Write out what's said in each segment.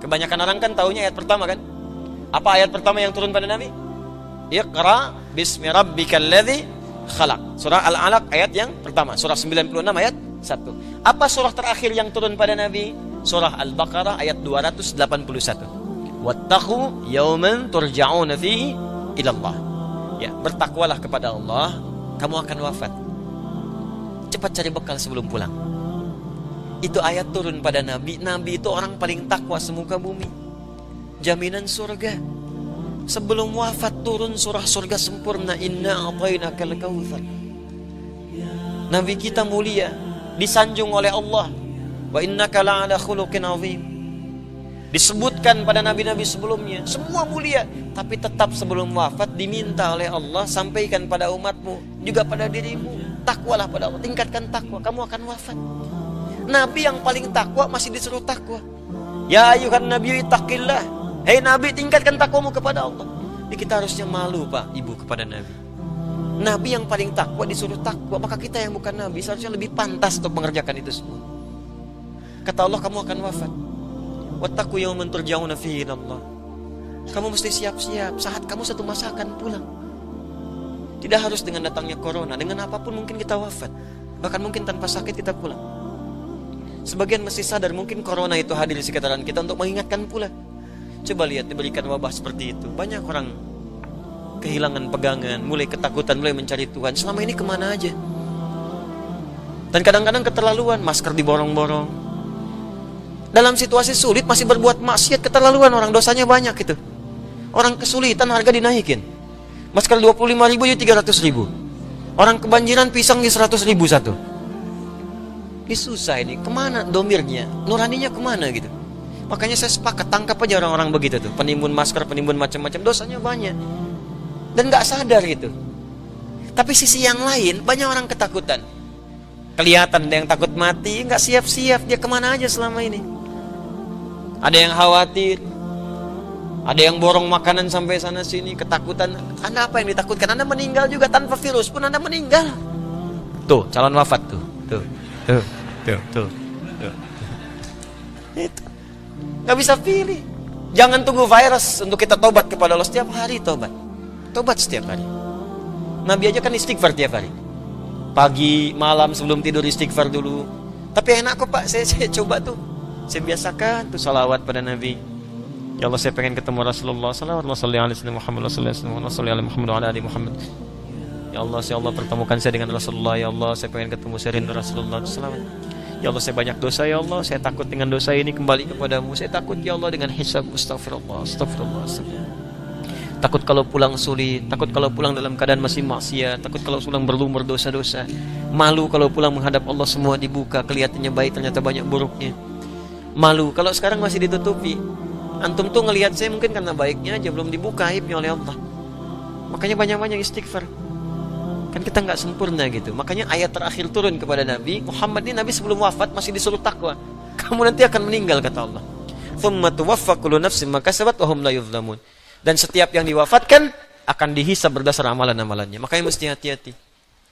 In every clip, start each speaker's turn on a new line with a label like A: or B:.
A: Kebanyakan orang kan taunya ayat pertama kan. Apa ayat pertama yang turun pada Nabi? Iqra bismi rabbikal ladzi khalaq. Surah Al-Alaq ayat yang pertama. Surah 96 ayat 1. Apa surah terakhir yang turun pada Nabi? Surah Al-Baqarah ayat 281. Wattaqu yawman turja'una fihi ila Allah. Ya, bertakwalah kepada Allah, kamu akan wafat. Cepat cari bekal sebelum pulang. Itu ayat turun pada Nabi. Nabi itu orang paling takwa semuka bumi. Jaminan surga. Sebelum wafat turun surah surga sempurna, inna a'tainakal kautsar. Nabi kita mulia, disanjung oleh Allah. Wa innaka la'ala khuluqin 'azim. Disebutkan pada nabi-nabi sebelumnya, semua mulia, tapi tetap sebelum wafat diminta oleh Allah, sampaikan pada umatmu, juga pada dirimu, takwalah pada Allah, tingkatkan takwa, kamu akan wafat. Nabi yang paling takwa masih disuruh takwa. Ya ayuhan nabiyyu ittaqillah. Hei Nabi, tingkatkan takwamu kepada Allah. Jadi kita harusnya malu Pak, Ibu, kepada Nabi. Nabi yang paling takwa disuruh takwa, maka kita yang bukan Nabi seharusnya lebih pantas untuk mengerjakan itu semua. Kata Allah, kamu akan wafat. Wattaqu yawman turja'una fihi ila Allah. Kamu mesti siap-siap, saat kamu satu masa akan pulang. Tidak harus dengan datangnya corona, dengan apapun mungkin kita wafat. Bahkan mungkin tanpa sakit kita pulang. Sebagian mesti sadar mungkin corona itu hadir di sekitaran kita untuk mengingatkan pula. Coba lihat, diberikan wabah seperti itu, banyak orang kehilangan pegangan, mulai ketakutan, mulai mencari Tuhan. Selama ini kemana aja? Dan kadang-kadang keterlaluan, masker diborong-borong. Dalam situasi sulit masih berbuat maksiat, keterlaluan orang, dosanya banyak itu. Orang kesulitan harga dinaikin. Masker 25.000 jadi 300.000. Orang kebanjiran pisang di 100.000 satu. Ini susah ini, kemana domirnya? Nuraninya kemana gitu? Makanya saya sepakat, tangkap aja orang-orang begitu tuh, penimbun masker, penimbun macam-macam, dosanya banyak. Dan gak sadar gitu. Tapi sisi yang lain, banyak orang ketakutan. Kelihatan ada yang takut mati, gak siap-siap, dia kemana aja selama ini. Ada yang khawatir, ada yang borong makanan sampai sana sini, ketakutan. Anda apa yang ditakutkan? Anda meninggal juga tanpa virus pun Anda meninggal. Tuh, calon wafat tuh. Tuh. Itu. Gak bisa pilih. Jangan tunggu virus untuk kita tobat kepada Allah. Setiap hari tobat. Tobat setiap hari. Nabi aja kan istighfar tiap hari. Pagi, malam sebelum tidur istighfar dulu. Tapi enak kok Pak, saya coba tuh. Saya biasakan tuh salawat pada Nabi. Ya Allah, saya pengen ketemu Rasulullah. Salawat Muhammad Muhammad. Ya Allah pertemukan saya dengan Rasulullah. Ya Allah, saya pengen ketemu, saya rindu Rasulullah. Salawat. Ya Allah, saya banyak dosa ya Allah, saya takut dengan dosa ini kembali kepadamu. Saya takut ya Allah dengan hisab. Astagfirullah. Takut kalau pulang sulit, takut kalau pulang dalam keadaan masih maksiat, takut kalau pulang berlumur dosa-dosa. Malu kalau pulang menghadap Allah semua dibuka, kelihatannya baik ternyata banyak buruknya. Malu kalau sekarang masih ditutupi. Antum tuh ngelihat saya mungkin karena baiknya aja, belum dibuka aibnya oleh Allah. Makanya banyak-banyak istighfar. Kan kita nggak sempurna gitu. Makanya ayat terakhir turun kepada Nabi Muhammad ini, Nabi sebelum wafat masih disuruh takwa. Kamu nanti akan meninggal kata Allah. Tsumma tuwaffa kullu nafsin ma kasabat wa hum la yuzlamun. Dan setiap yang diwafatkan akan dihisab berdasar amalan-amalannya. Makanya mesti hati-hati.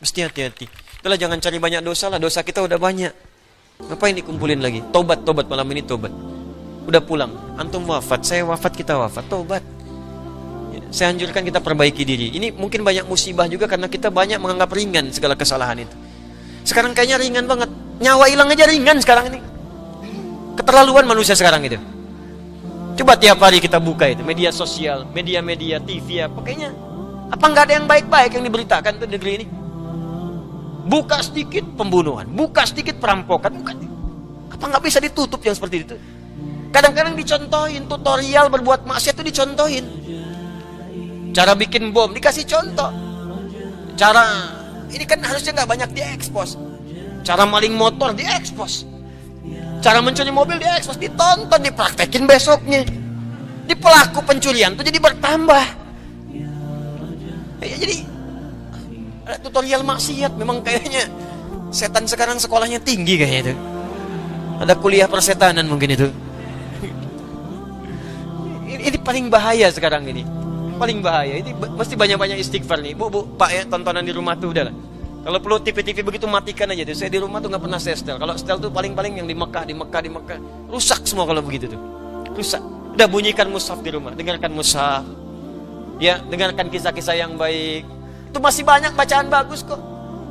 A: Mesti hati-hati. Itulah, jangan cari banyak dosa lah. Dosa kita udah banyak. Ngapain dikumpulin lagi? Tobat malam ini tobat. Udah pulang, antum wafat, saya wafat, kita wafat, tobat. Saya anjurkan kita perbaiki diri. Ini mungkin banyak musibah juga karena kita banyak menganggap ringan segala kesalahan itu. Sekarang kayaknya ringan banget. Nyawa hilang aja ringan sekarang ini. Keterlaluan manusia sekarang itu. Coba tiap hari kita buka itu, media sosial, media-media, TV ya. Pokoknya, apa nggak ada yang baik-baik yang diberitakan tuh di negeri ini? Buka sedikit pembunuhan, buka sedikit perampokan, buka. Apa nggak bisa ditutup yang seperti itu? Kadang-kadang dicontohin, tutorial berbuat maksiat itu dicontohin. Cara bikin bom dikasih contoh. Cara ini kan harusnya nggak banyak diekspos. Cara maling motor diekspos. Cara mencuri mobil diekspos, ditonton, dipraktekin besoknya. Di pelaku pencurian tuh jadi bertambah. Ya, jadi ada tutorial maksiat. Memang kayaknya setan sekarang sekolahnya tinggi kayaknya itu. Ada kuliah persetanan mungkin itu. Ini paling bahaya sekarang ini. Paling bahaya. Ini mesti banyak-banyak istighfar nih. Bu, Pak ya, tontonan di rumah tuh udah lah. Kalau perlu TV begitu matikan aja tuh. Saya di rumah tuh nggak pernah saya setel. Kalau setel tuh paling-paling yang di Mekah. Rusak semua kalau begitu tuh. rusak. Udah bunyikan mushaf di rumah, dengarkan mushaf. Ya, dengarkan kisah-kisah yang baik. Itu masih banyak bacaan bagus kok.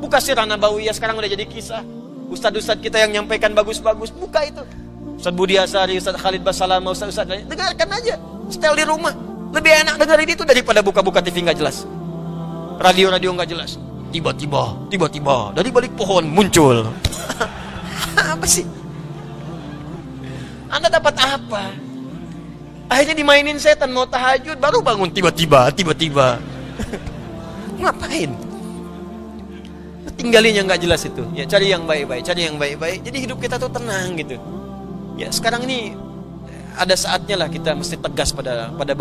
A: Buka Sirah Nabawiyah, sekarang udah jadi kisah. Ustadz-ustadz kita yang nyampaikan bagus-bagus, buka itu. Ustadz Budi Asari, Ustadz Khalid Basalamah, Ustadz-ustadz, dengarkan aja. Setel di rumah. Lebih enak dengerin itu daripada buka-buka TV nggak jelas. Radio-radio nggak jelas. Tiba-tiba dari balik pohon muncul. Apa sih? Anda dapat apa? Akhirnya dimainin setan, mau tahajud baru bangun tiba-tiba. Ngapain? Tinggalin yang nggak jelas itu. Ya cari yang baik-baik, Jadi hidup kita tuh tenang gitu. Ya sekarang ini ada saatnya lah kita mesti tegas pada